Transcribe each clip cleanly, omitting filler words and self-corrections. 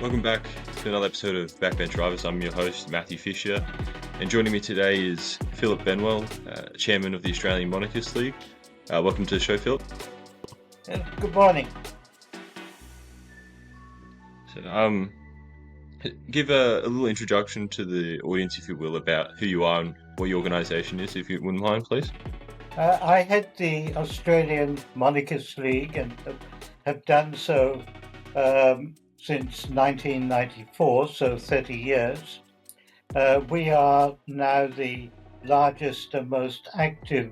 Welcome back to another episode of Backbench Drivers. I'm your host, Matthew Fisher, and joining me today is Phillip Benwell, Chairman of the Australian Monarchist League. Welcome to the show, Phillip. Good morning. So, give a little introduction to the audience, if you will, about who you are and what your organisation is, if you wouldn't mind, please. I head the Australian Monarchist League and have done so since 1994, so 30 years. We are now the largest and most active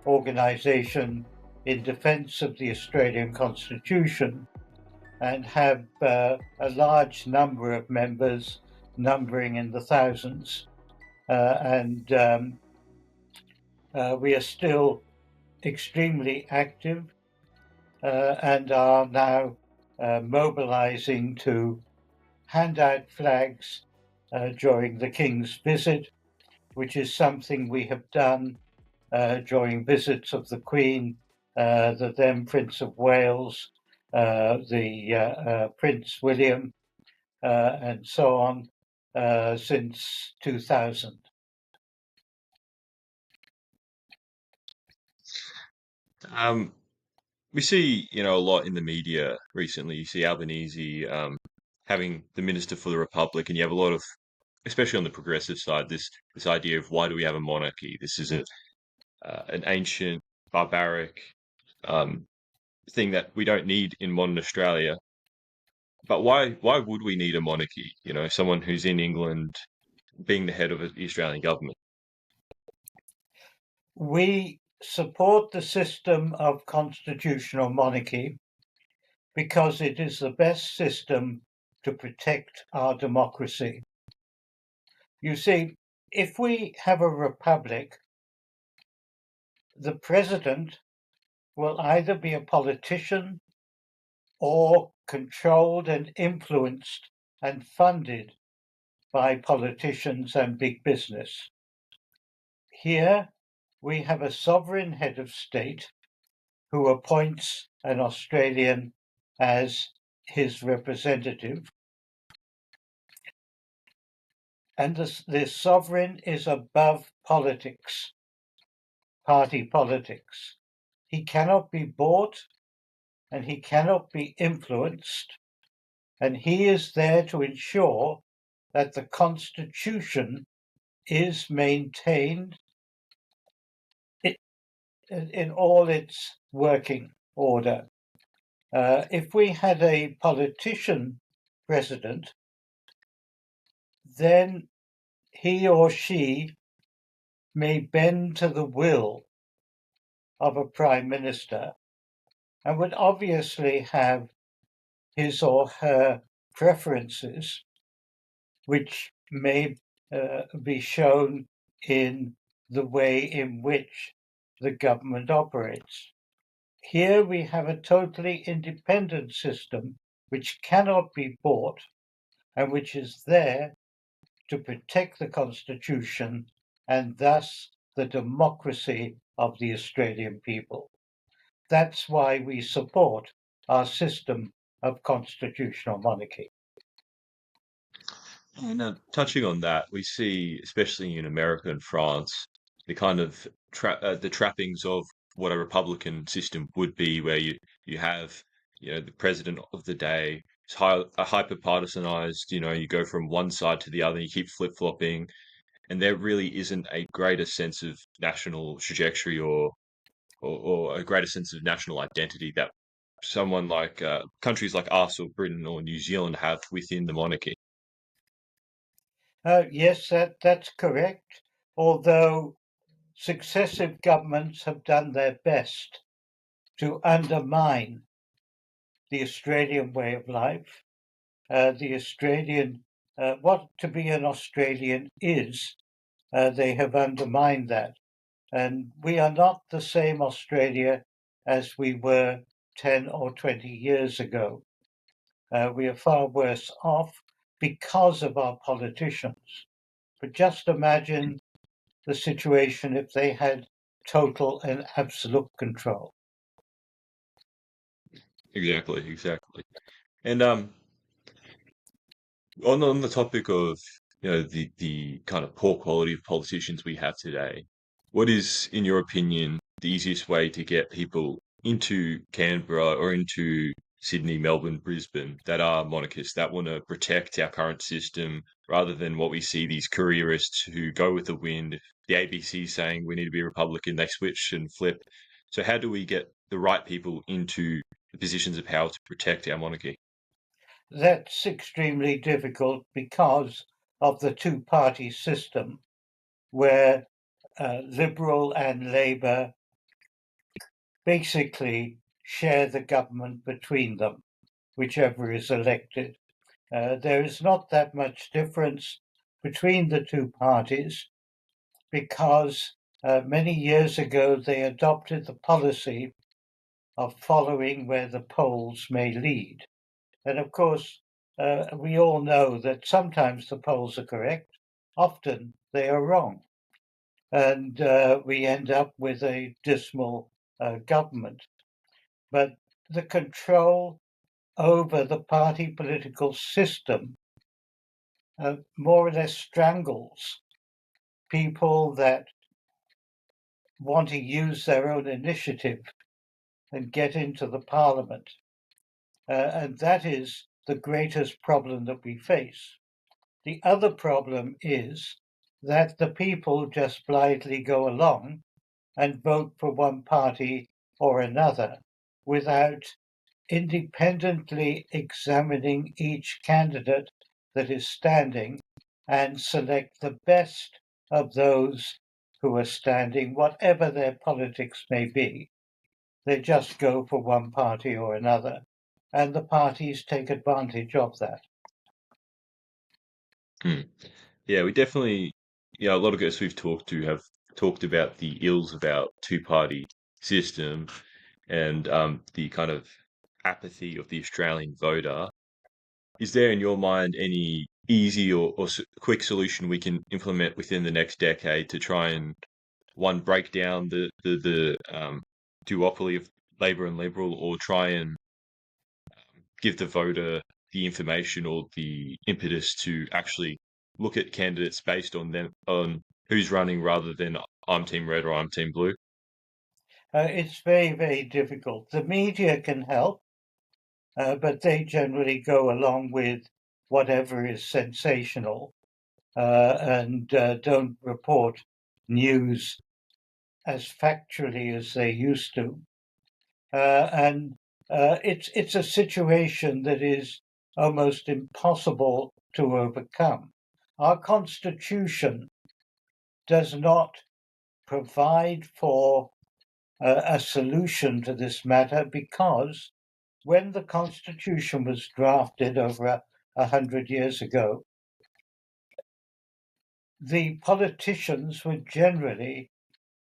organisation in defence of the Australian Constitution and have a large number of members, numbering in the thousands. And we are still extremely active and are now mobilizing to hand out flags during the King's visit, which is something we have done during visits of the Queen, the then Prince of Wales, the Prince William, and so on since 2000. Um, we see, a lot in the media recently. You see Albanese having the Minister for the Republic, and you have a lot of, especially on the progressive side, this idea of why do we have a monarchy? This is an ancient, barbaric um, thing that we don't need in modern Australia. But why would we need a monarchy? Someone who's in England being the head of the Australian government. We support the system of constitutional monarchy because it is the best system to protect our democracy. You see, if we have a republic, the president will either be a politician or controlled and influenced and funded by politicians and big business. Here, we have a sovereign head of state who appoints an Australian as his representative. And the sovereign is above politics, party politics. He cannot be bought and he cannot be influenced. And he is there to ensure that the Constitution is maintained in all its working order. If we had a politician president, then he or she may bend to the will of a prime minister and would obviously have his or her preferences, which may be shown in the way in which the government operates. Here we have a totally independent system which cannot be bought and which is there to protect the Constitution and thus the democracy of the Australian people. That's why we support our system of constitutional monarchy. And touching on that, we see, especially in America and France, the kind of the trappings of what a republican system would be, where you have the president of the day. It's hyper partisanized. You go from one side to the other. You keep flip flopping, and there really isn't a greater sense of national trajectory or a greater sense of national identity that someone like countries like us or Britain or New Zealand have within the monarchy. Yes, that's correct. Although successive governments have done their best to undermine the Australian way of life, the Australian, what to be an Australian is, they have undermined that. And we are not the same Australia as we were 10 or 20 years ago. We are far worse off because of our politicians. But just imagine the situation if they had total and absolute control. Exactly. And On the topic of the kind of poor quality of politicians we have today, what is, in your opinion, the easiest way to get people into Canberra or into Sydney, Melbourne, Brisbane that are monarchists that want to protect our current system rather than what we see these careerists who go with the wind? The ABC saying we need to be Republican, they switch and flip. So how do we get the right people into the positions of power to protect our monarchy? That's extremely difficult because of the two-party system where Liberal and Labour basically share the government between them, whichever is elected. There is not that much difference between the two parties because many years ago they adopted the policy of following where the polls may lead. And of course, we all know that sometimes the polls are correct, often they are wrong. And we end up with a dismal government. But the control over the party political system more or less strangles people that want to use their own initiative and get into the parliament. And that is the greatest problem that we face. The other problem is that the people just blithely go along and vote for one party or another without independently examining each candidate that is standing and select the best of those who are standing, whatever their politics may be. They just go for one party or another, and the parties take advantage of that. Hmm. Yeah, we definitely, a lot of guys we've talked to have talked about the ills of our two-party system and the kind of apathy of the Australian voter. Is there, in your mind, any easy or quick solution we can implement within the next decade to try and, one, break down the duopoly of Labor and Liberal, or try and give the voter the information or the impetus to actually look at candidates based on them on who's running rather than I'm team red or I'm team blue? It's very, very difficult. The media can help, but they generally go along with whatever is sensational and don't report news as factually as they used to. And it's a situation that is almost impossible to overcome. Our Constitution does not provide for a solution to this matter because when the Constitution was drafted over 100 years ago, the politicians were generally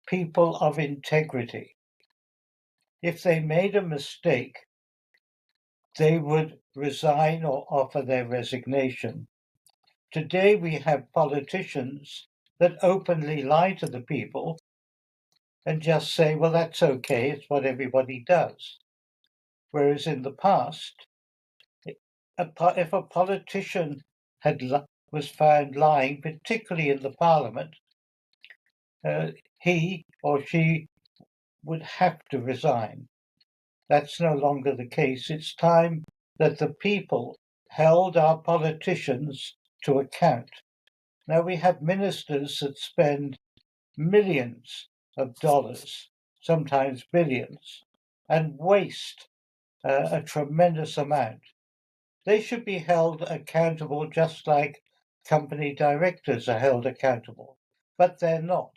people of integrity. If they made a mistake, they would resign or offer their resignation. Today, we have politicians that openly lie to the people and just say, well, that's okay, it's what everybody does. Whereas in the past, if a politician was found lying, particularly in the parliament, he or she would have to resign. That's no longer the case. It's time that the people held our politicians to account. Now we have ministers that spend millions of dollars, sometimes billions, and waste a tremendous amount. They should be held accountable just like company directors are held accountable, but they're not.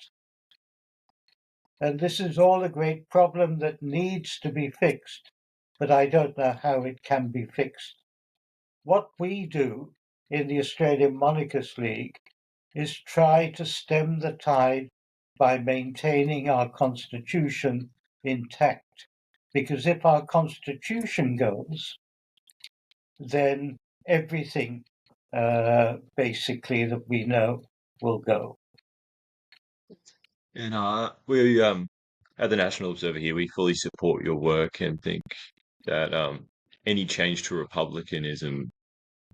And this is all a great problem that needs to be fixed, but I don't know how it can be fixed. What we do in the Australian Monarchist League is try to stem the tide by maintaining our constitution intact. Because if our constitution goes, then everything basically that we know will go. And we at the National Observer here, we fully support your work and think that any change to republicanism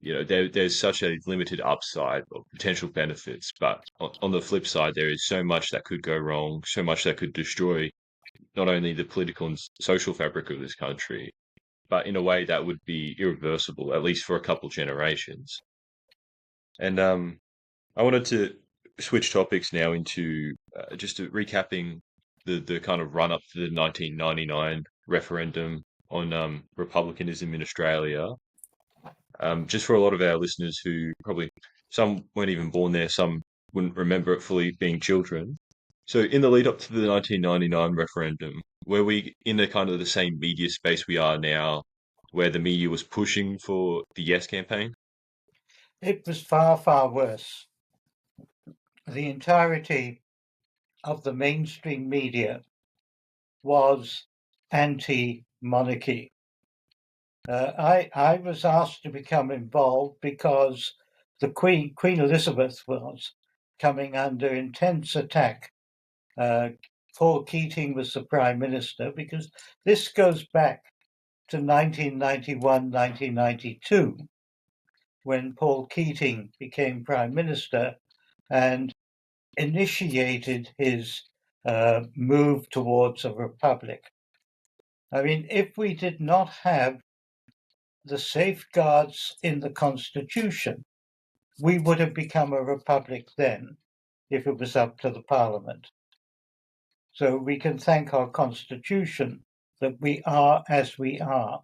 there's such a limited upside or potential benefits, but on the flip side, there is so much that could go wrong, so much that could destroy not only the political and social fabric of this country, but in a way that would be irreversible, at least for a couple generations. And I wanted to switch topics now into just recapping the kind of run up to the 1999 referendum on republicanism in Australia. Just for a lot of our listeners who probably some weren't even born there, some wouldn't remember it fully being children. So, in the lead up to the 1999 referendum, were we in a kind of the same media space we are now, where the media was pushing for the Yes campaign? It was far, far worse. The entirety of the mainstream media was anti-monarchy. I was asked to become involved because the Queen Elizabeth was coming under intense attack. Paul Keating was the Prime Minister, because this goes back to 1991, 1992, when Paul Keating became Prime Minister and initiated his move towards a republic. I mean, if we did not have the safeguards in the Constitution, we would have become a republic then, if it was up to the Parliament. So we can thank our Constitution that we are as we are,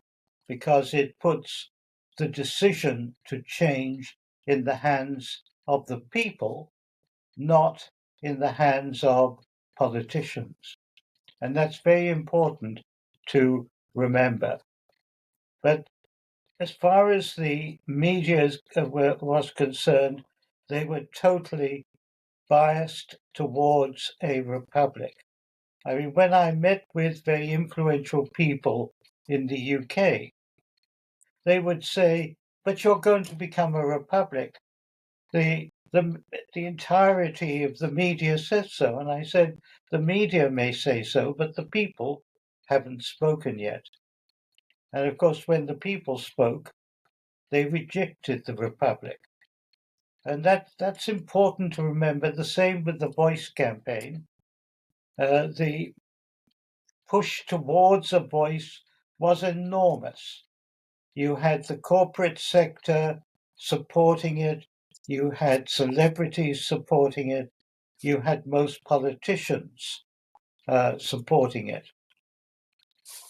because it puts the decision to change in the hands of the people, not in the hands of politicians. And that's very important to remember. But as far as the media was concerned, they were totally biased towards a republic. I mean, when I met with very influential people in the UK, they would say, "But you're going to become a republic. The entirety of the media says so." And I said, "The media may say so, but the people haven't spoken yet." And of course, when the people spoke, they rejected the republic. And that's important to remember. The same with the Voice campaign. The push towards a voice was enormous. You had the corporate sector supporting it, you had celebrities supporting it, you had most politicians supporting it.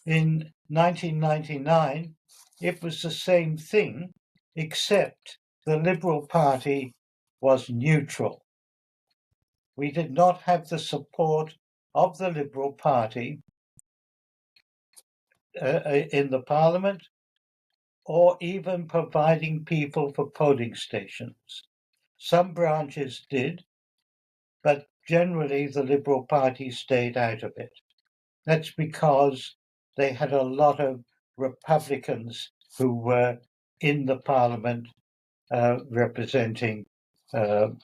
In 1999, it was the same thing, except the Liberal Party was neutral. We did not have the support of the Liberal Party in the Parliament, or even providing people for polling stations. Some branches did, but generally the Liberal Party stayed out of it. That's because they had a lot of Republicans who were in the Parliament representing the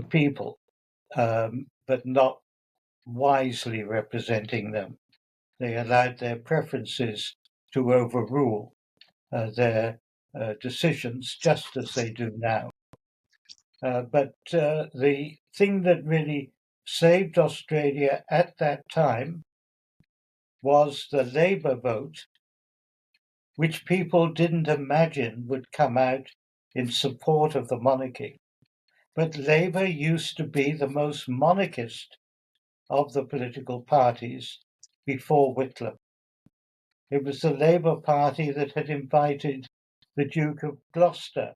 people, but not wisely representing them. They allowed their preferences to overrule their decisions, just as they do now. But the thing that really saved Australia at that time was the Labour vote, which people didn't imagine would come out in support of the monarchy. But Labour used to be the most monarchist of the political parties before Whitlam. It was the Labour Party that had invited the Duke of Gloucester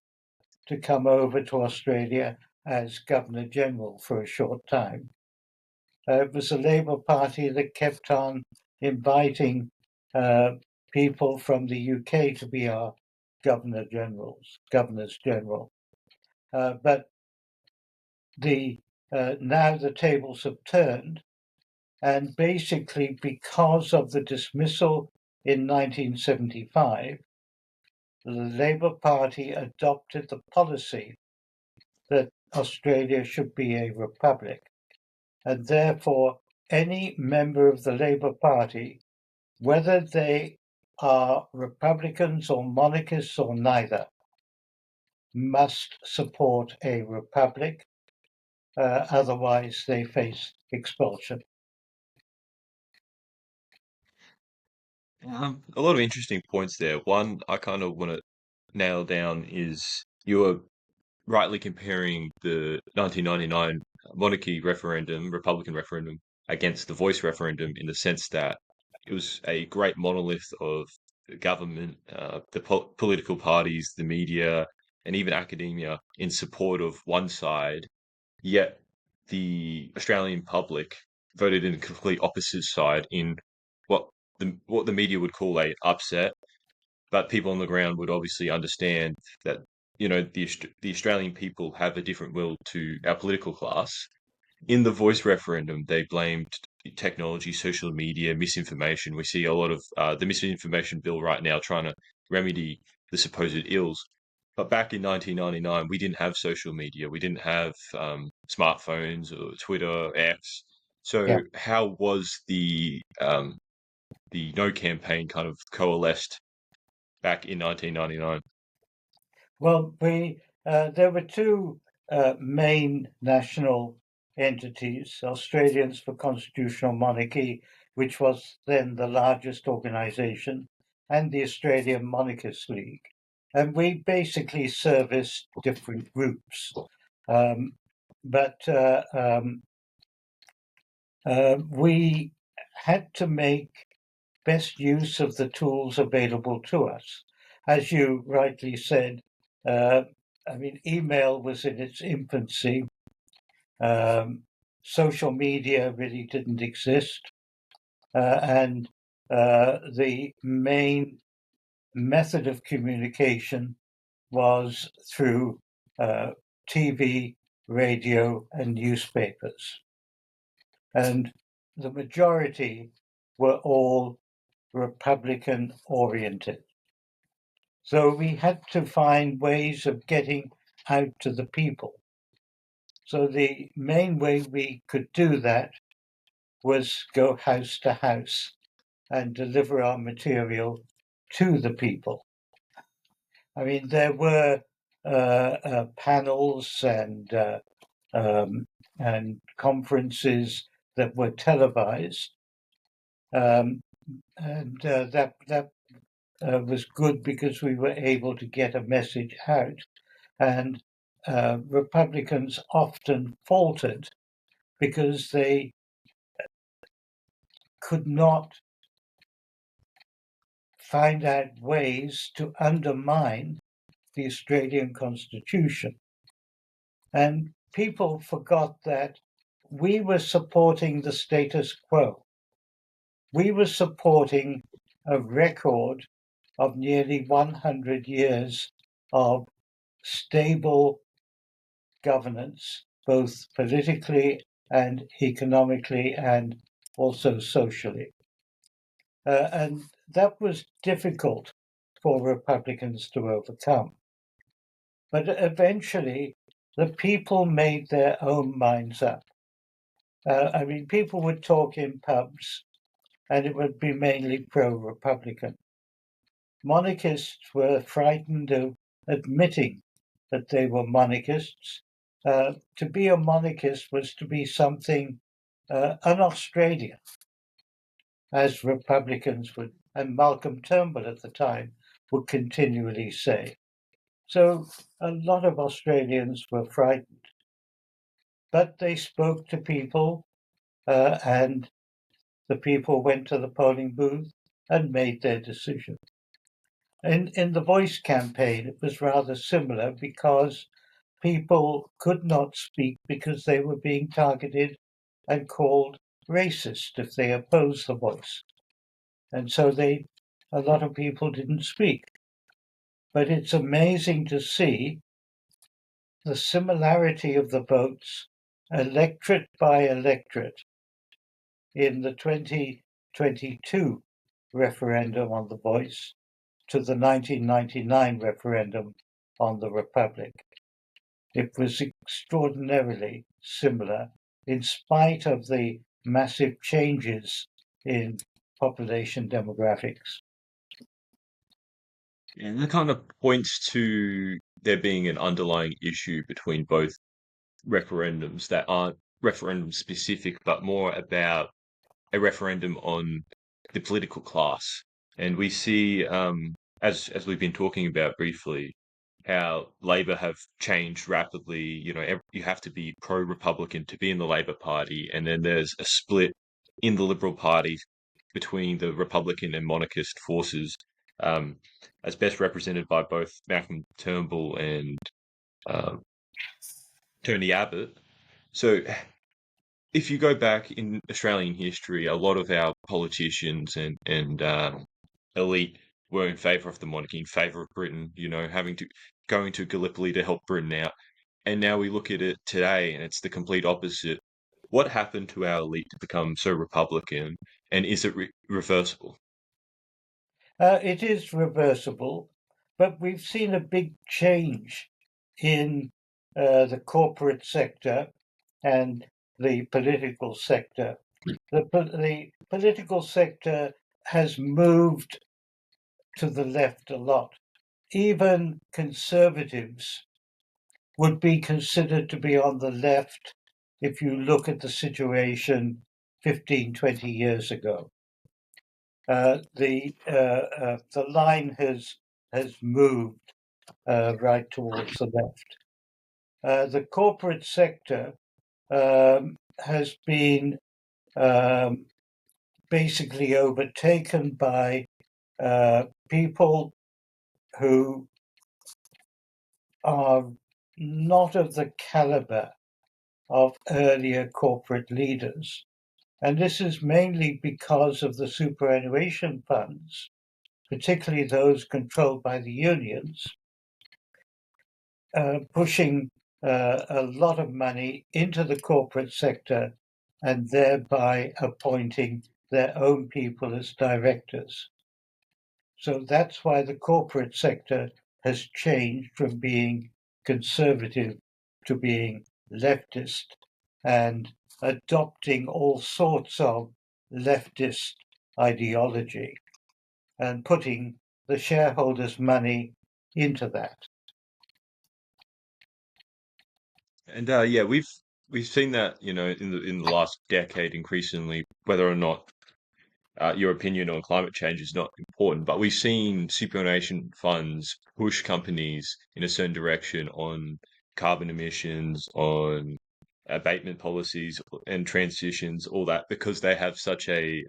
to come over to Australia as Governor General for a short time. It was the Labour Party that kept on inviting people from the UK to be our Governors General. But now the tables have turned, and basically because of the dismissal in 1975, the Labour Party adopted the policy that Australia should be a republic, and therefore any member of the Labour Party, whether they are Republicans or monarchists or neither, must support a republic, otherwise they face expulsion. A lot of interesting points there. One I kind of want to nail down is you were rightly comparing the 1999 monarchy referendum, Republican referendum, against the voice referendum in the sense that it was a great monolith of the government, the political parties, the media, and even academia in support of one side, yet the Australian public voted in a complete opposite side in what what the media would call a upset, but people on the ground would obviously understand that the Australian people have a different will to our political class. In the voice referendum, they blamed technology, social media, misinformation. We see a lot of the misinformation bill right now trying to remedy the supposed ills. But back in 1999, we didn't have social media. We didn't have smartphones or Twitter, X. Yeah. So how was the No campaign kind of coalesced back in 1999? Well, there were two main national entities: Australians for Constitutional Monarchy, which was then the largest organisation, and the Australian Monarchist League. And we basically serviced different groups. But we had to make best use of the tools available to us. As you rightly said, email was in its infancy. Social media really didn't exist. And the main method of communication was through TV, radio, and newspapers. And the majority were all Republican oriented. So we had to find ways of getting out to the people. So the main way we could do that was go house to house and deliver our material to the people. I mean, there were panels and conferences that were televised, and that was good because we were able to get a message out. And Republicans often faltered because they could not find out ways to undermine the Australian Constitution. And people forgot that we were supporting the status quo. We were supporting a record of nearly 100 years of stable governance, both politically and economically and also socially. And that was difficult for Republicans to overcome. But eventually, the people made their own minds up. People would talk in pubs, and it would be mainly pro-Republican. Monarchists were frightened of admitting that they were monarchists. To be a monarchist was to be something un-Australian, as Republicans would, and Malcolm Turnbull at the time would continually say. So a lot of Australians were frightened, but they spoke to people, and the people went to the polling booth and made their decision. In the Voice campaign, it was rather similar because people could not speak because they were being targeted and called racist if they opposed the Voice. And so a lot of people didn't speak. But it's amazing to see the similarity of the votes, electorate by electorate, in the 2022 referendum on the Voice to the 1999 referendum on the Republic. It was extraordinarily similar in spite of the massive changes in population demographics. And that kind of points to there being an underlying issue between both referendums that aren't referendum specific, but more about a referendum on the political class. And we see, as we've been talking about briefly, how Labor have changed rapidly. You have to be pro-Republican to be in the Labor Party, and then there's a split in the Liberal Party between the Republican and monarchist forces, um, as best represented by both Malcolm Turnbull and um, Tony Abbott. So if you go back in Australian history, a lot of our politicians and elite were in favour of the monarchy, in favour of Britain. Having to going to Gallipoli to help Britain out, and now we look at it today, and it's the complete opposite. What happened to our elite to become so Republican, and is it reversible? It is reversible, but we've seen a big change in the corporate sector and the political sector. The political sector has moved to the left a lot. Even conservatives would be considered to be on the left if you look at the situation 15, 20 years ago. The line has moved right towards the left. The corporate sector has been basically overtaken by people who are not of the caliber of earlier corporate leaders. And this is mainly because of the superannuation funds, particularly those controlled by the unions, pushing a lot of money into the corporate sector and thereby appointing their own people as directors. So that's why the corporate sector has changed from being conservative to being leftist and adopting all sorts of leftist ideology and putting the shareholders' money into that. And yeah, we've seen that in the last decade increasingly, whether or not your opinion on climate change is not important, but we've seen superannuation funds push companies in a certain direction on carbon emissions, on abatement policies and transitions, all that, because they have such a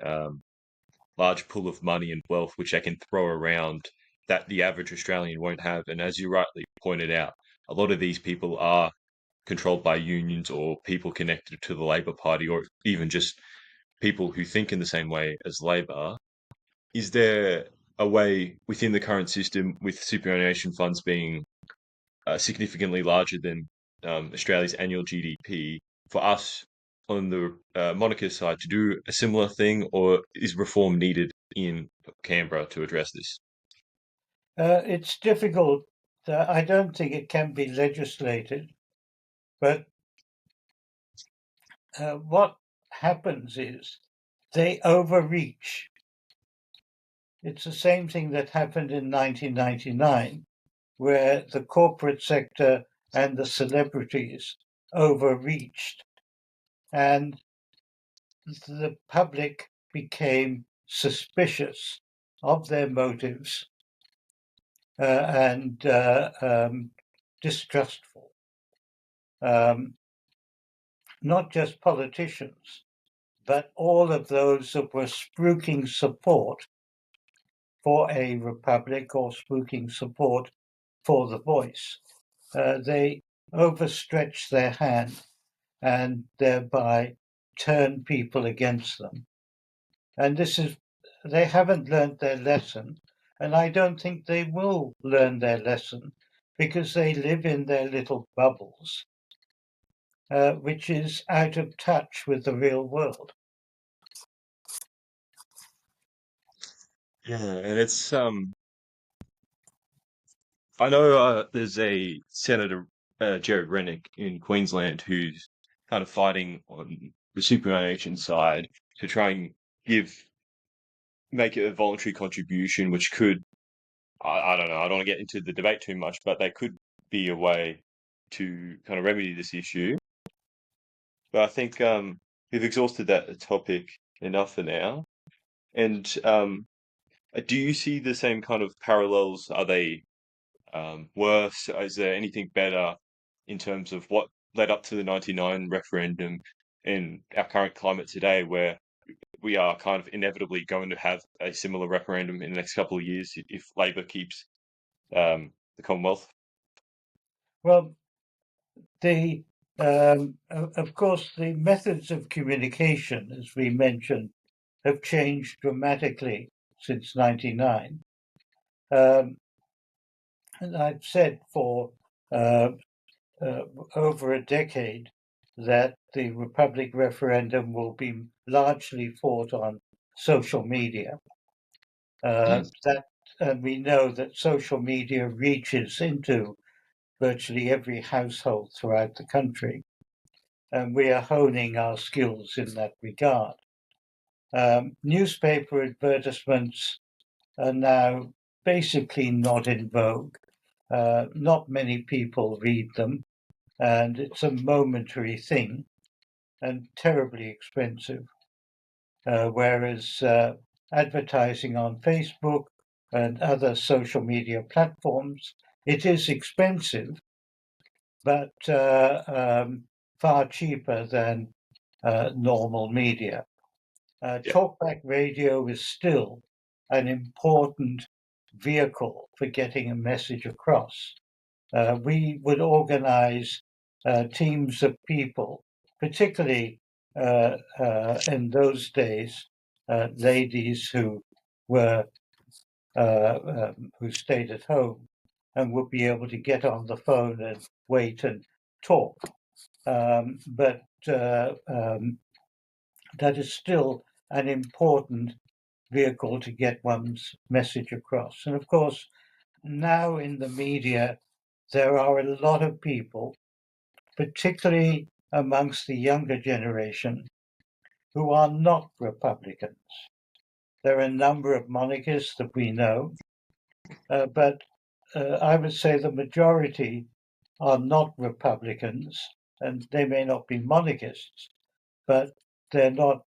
large pool of money and wealth which they can throw around that the average Australian won't have. And as you rightly pointed out, a lot of these people are controlled by unions or people connected to the Labor Party, or even just people who think in the same way as Labor. Is there a way within the current system, with superannuation funds being significantly larger than Australia's annual GDP, for us on the monarchist side to do a similar thing, or is reform needed in Canberra to address this? It's difficult. I don't think it can be legislated, but what happens is they overreach. It's the same thing that happened in 1999, where the corporate sector and the celebrities overreached, and the public became suspicious of their motives and distrustful. Not just politicians, but all of those that were spruiking support for a republic or spruiking support for the voice. They overstretch their hand and thereby turn people against them. And they haven't learned their lesson, and I don't think they will learn their lesson because they live in their little bubbles, which is out of touch with the real world. Yeah, and I know there's a Senator Jared Rennick in Queensland who's kind of fighting on the superannuation side to try and make it a voluntary contribution, which could, I don't know, I don't want to get into the debate too much, but they could be a way to kind of remedy this issue. But I think we've exhausted that topic enough for now. And do you see the same kind of parallels? Are they worse? Is there anything better in terms of what led up to the 99 referendum in our current climate today, where we are kind of inevitably going to have a similar referendum in the next couple of years if Labor keeps the Commonwealth? Well, of course, the methods of communication, as we mentioned, have changed dramatically since '99. And I've said for uh, over a decade that the Republic referendum will be largely fought on social media. Mm. And we know that social media reaches into virtually every household throughout the country, and we are honing our skills in that regard. Newspaper advertisements are now basically not in vogue. Not many people read them, and it's a momentary thing and terribly expensive. Whereas advertising on Facebook and other social media platforms, it is expensive, but far cheaper than normal media. Yeah. Talkback radio is still an important vehicle for getting a message across. We would organize teams of people, particularly in those days, ladies were who stayed at home and would be able to get on the phone and wait and talk. But that is still an important vehicle to get one's message across. And of course, now in the media, there are a lot of people, particularly amongst the younger generation, who are not Republicans. There are a number of monarchists that we know, but I would say the majority are not Republicans, and they may not be monarchists, but they're not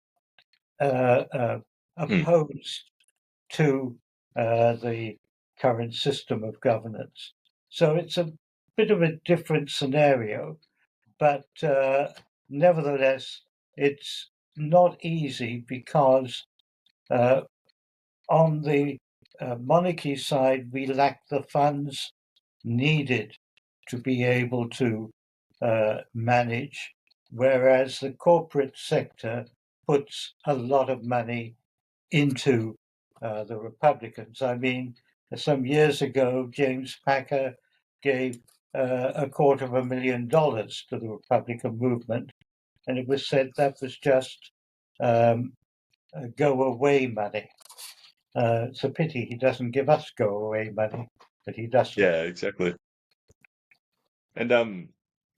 Mm. opposed to the current system of governance. So it's a bit of a different scenario, but nevertheless, it's not easy because uh, on the monarchy side, we lack the funds needed to be able to manage, whereas the corporate sector puts a lot of money into the Republicans. I mean, some years ago, James Packer gave $250,000 to the Republican movement, and it was said that was just um, go away money. It's a pity he doesn't give us go away money, but he doesn't. Yeah, exactly. And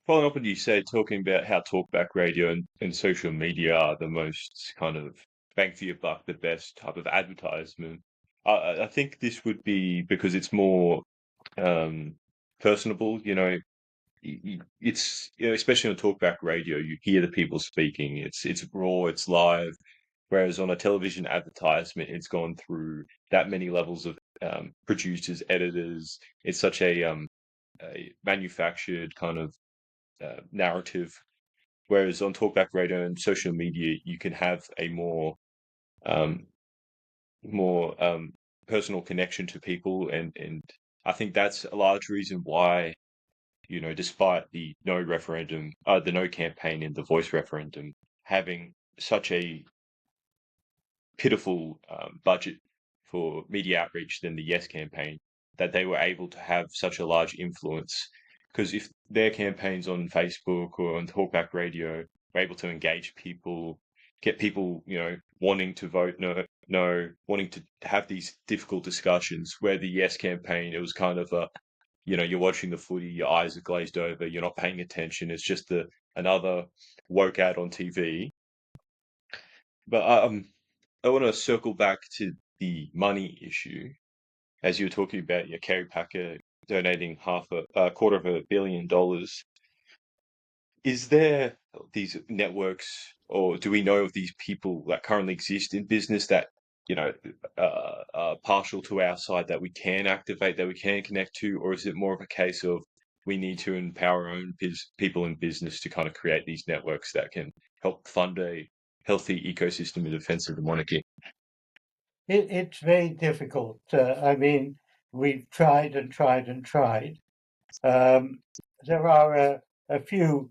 following up what you said, talking about how talkback radio and social media are the most kind of bang for your buck, the best type of advertisement. I think this would be because it's more um, personable. It's especially on talkback radio, you hear the people speaking. It's raw, it's live. Whereas on a television advertisement, it's gone through that many levels of producers, editors. It's such a manufactured kind of narrative. Whereas on talkback radio and social media, you can have a um, more personal connection to people, and I think that's a large reason why despite the no campaign in the voice referendum having such a pitiful budget for media outreach than the Yes campaign, that they were able to have such a large influence. Because if their campaigns on Facebook or on Talkback Radio were able to engage people, get people, wanting to vote no, wanting to have these difficult discussions, where the Yes campaign, it was kind of you're watching the footy, your eyes are glazed over, you're not paying attention. It's just another woke ad on TV. But I want to circle back to the money issue, as you were talking about. Kerry Packer donating a quarter of $1 billion. Is there these networks, or do we know of these people that currently exist in business that, you know, are partial to our side that we can activate, that we can connect to, or is it more of a case of we need to empower our own people in business to kind of create these networks that can help fund a healthy ecosystem in defense of the monarchy? It's very difficult. I mean, we've tried and tried and tried. There are a few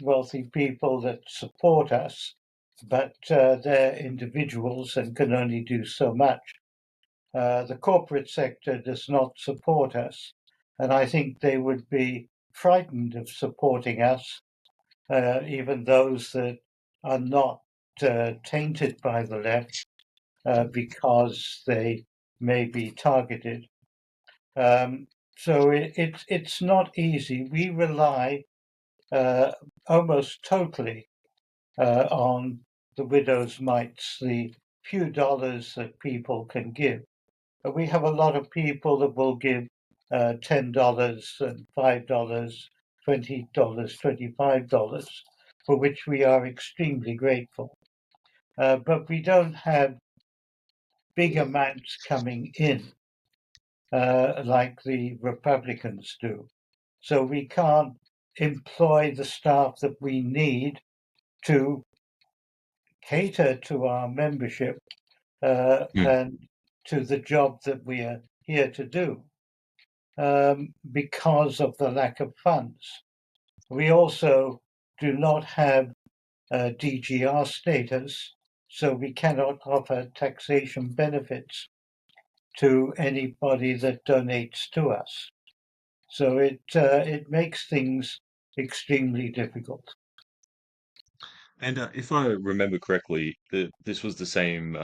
wealthy people that support us, but they're individuals and can only do so much. The corporate sector does not support us, and I think they would be frightened of supporting us, even those that are not tainted by the left, because they may be targeted. So it's not easy. We rely almost totally on the widow's mites, the few dollars that people can give. But we have a lot of people that will give $10 and $5, $20, $25, for which we are extremely grateful. But we don't have big amounts coming in like the Republicans do. So we can't employ the staff that we need to cater to our membership and to the job that we are here to do because of the lack of funds. We also do not have DGR status, so we cannot offer taxation benefits to anybody that donates to us. So it makes things extremely difficult. And if I remember correctly, this was the same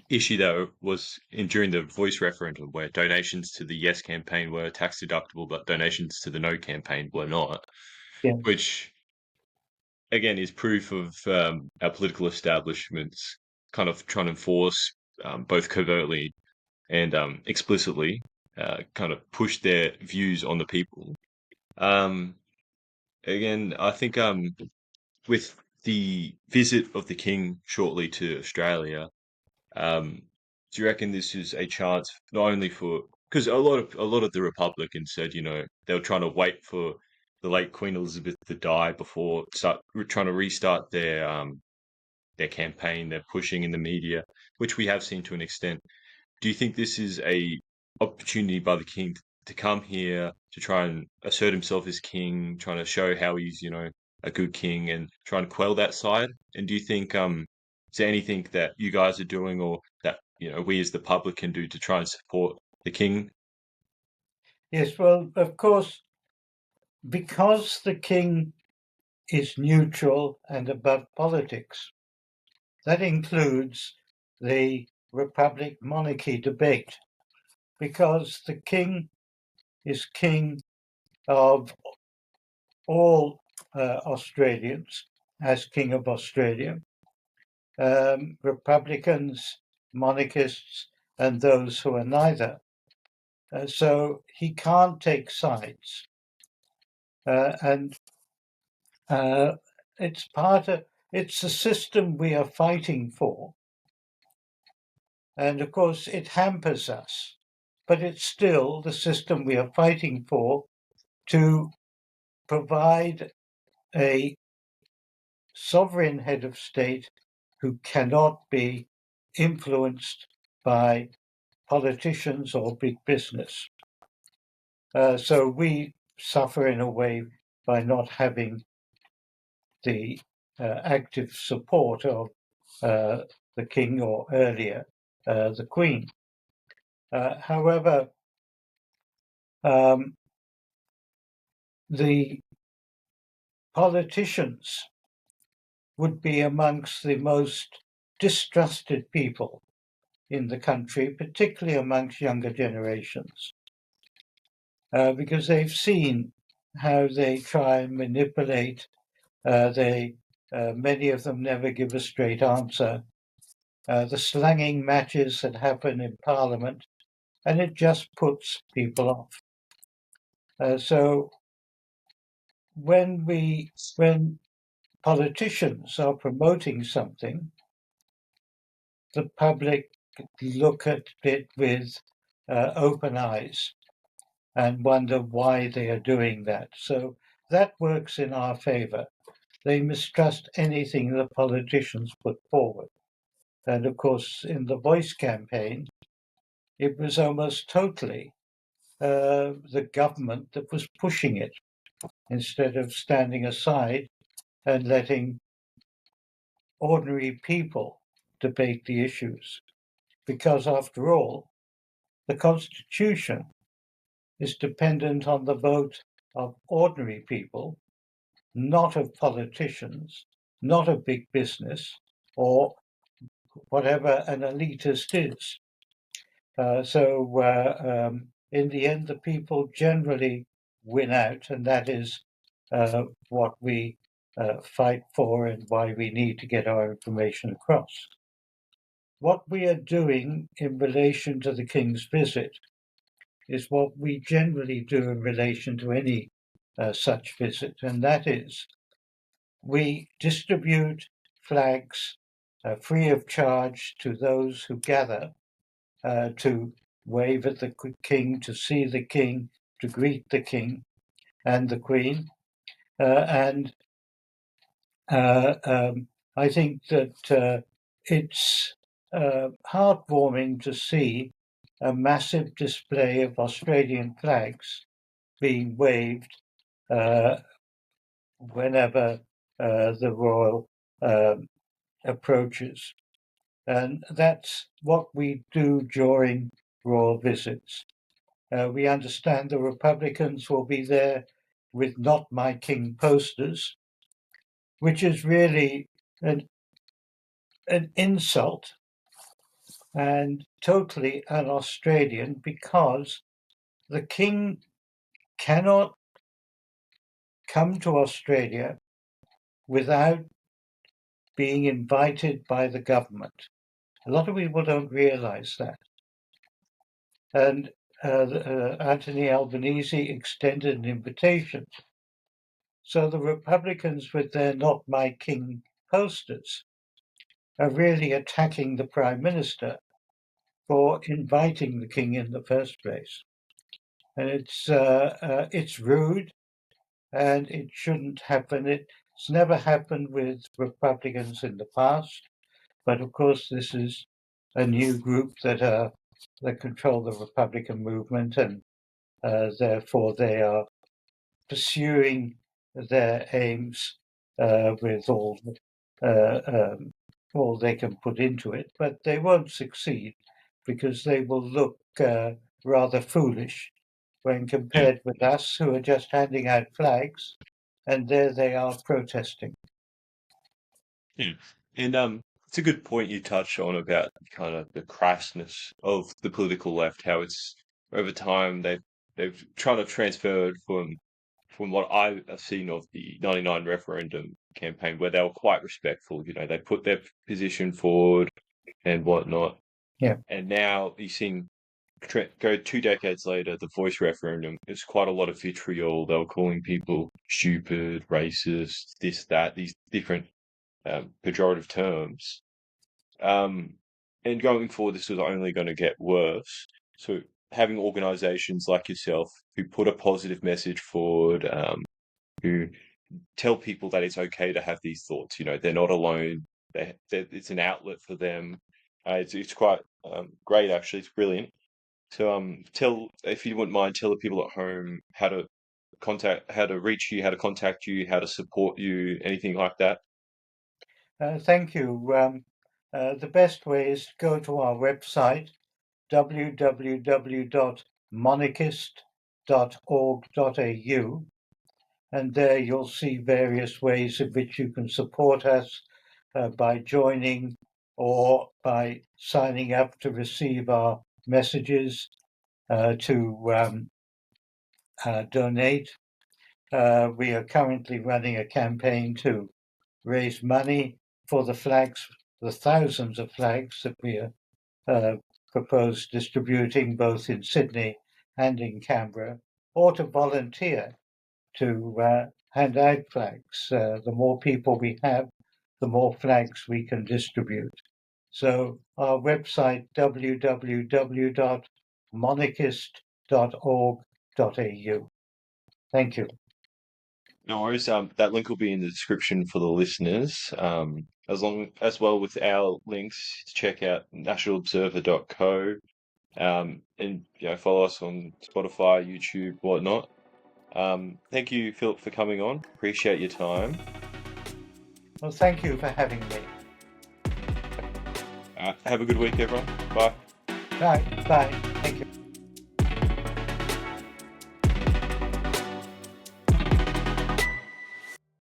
issue that was during the voice referendum, where donations to the Yes campaign were tax deductible, but donations to the No campaign were not, Yeah. which again is proof of our political establishments kind of trying to enforce, both covertly and explicitly, kind of push their views on the people. Um, Again, I think with the visit of the King shortly to Australia, do you reckon this is a chance not only for, because a lot of the Republicans said, they were trying to wait for the late Queen Elizabeth to die before trying to restart their campaign. They're pushing in the media, which we have seen to an extent. Do you think this is a opportunity by the king to come here to try and assert himself as king, trying to show how he's, a good king and try and quell that side? And do you think is there anything that you guys are doing or that, we as the public can do to try and support the king? Yes, well, of course, because the king is neutral and above politics, that includes the republic monarchy debate, because the king is king of all Australians as king of Australia, Republicans, monarchists, and those who are neither. So he can't take sides. And it's it's a system we are fighting for. And of course, it hampers us, but it's still the system we are fighting for to provide a sovereign head of state who cannot be influenced by politicians or big business. So we suffer in a way by not having the active support of the king or earlier the queen. However, the politicians would be amongst the most distrusted people in the country, particularly amongst younger generations, because they've seen how they try and manipulate. Many of them never give a straight answer. The slanging matches that happen in Parliament and it just puts people off. So when politicians are promoting something, the public look at it with open eyes and wonder why they are doing that. So that works in our favor. They mistrust anything the politicians put forward. And of course, in the Voice campaign, it was almost totally the government that was pushing it instead of standing aside and letting ordinary people debate the issues. Because after all, the Constitution is dependent on the vote of ordinary people, not of politicians, not of big business, or whatever an elitist is. So in the end, the people generally win out, and that is what we fight for and why we need to get our information across. What we are doing in relation to the King's visit is what we generally do in relation to any such visit, and that is we distribute flags free of charge to those who gather to wave at the King, to see the King, to greet the King and the Queen. And I think that it's heartwarming to see a massive display of Australian flags being waved whenever the royal approaches. And that's what we do during royal visits. We understand the Republicans will be there with "Not My King" posters, which is really an insult and totally un-Australian, because the King cannot come to Australia without being invited by the government. A lot of people don't realise that. And Anthony Albanese extended an invitation. So the Republicans, with their "Not My King" posters, are really attacking the Prime Minister for inviting the King in the first place. And it's rude, and it shouldn't happen. It's never happened with Republicans in the past, but of course this is a new group that control the Republican movement, and therefore they are pursuing their aims with all they can put into it, but they won't succeed because they will look rather foolish when compared with us, who are just handing out flags, and there they are protesting. Yeah. And it's a good point you touch on about kind of the crassness of the political left, how it's over time they've tried to transfer it from what I've seen of the '99 referendum campaign, where they were quite respectful. You know, they put their position forward and whatnot. Yeah. And now you've seen go 2 decades later, the voice referendum, it's quite a lot of vitriol. They were calling people stupid, racist, this, that, these different pejorative terms. Um, and going forward, this was only going to get worse. So having organizations like yourself who put a positive message forward, who tell people that it's okay to have these thoughts, you know, they're not alone. It's an outlet for them. It's quite great, actually. It's brilliant. So tell, if you wouldn't mind, tell the people at home how to how to reach you, how to contact you, how to support you, anything like that. Thank you. The best way is to go to our website, www.monarchist.org.au, and there you'll see various ways in which you can support us by joining or by signing up to receive our messages, to donate. We are currently running a campaign to raise money for the flags, the thousands of flags that we are propose distributing both in Sydney and in Canberra, or to volunteer to hand out flags. The more people we have, the more flags we can distribute. So our website, www.monarchist.org.au. Thank you. No worries. That link will be in the description for the listeners, as well with our links to check out nationalobserver.co, and follow us on Spotify, YouTube, whatnot. Thank you, Philip, for coming on. Appreciate your time. Well, thank you for having me. Have a good week, everyone. Bye. Bye. Bye. Thank you.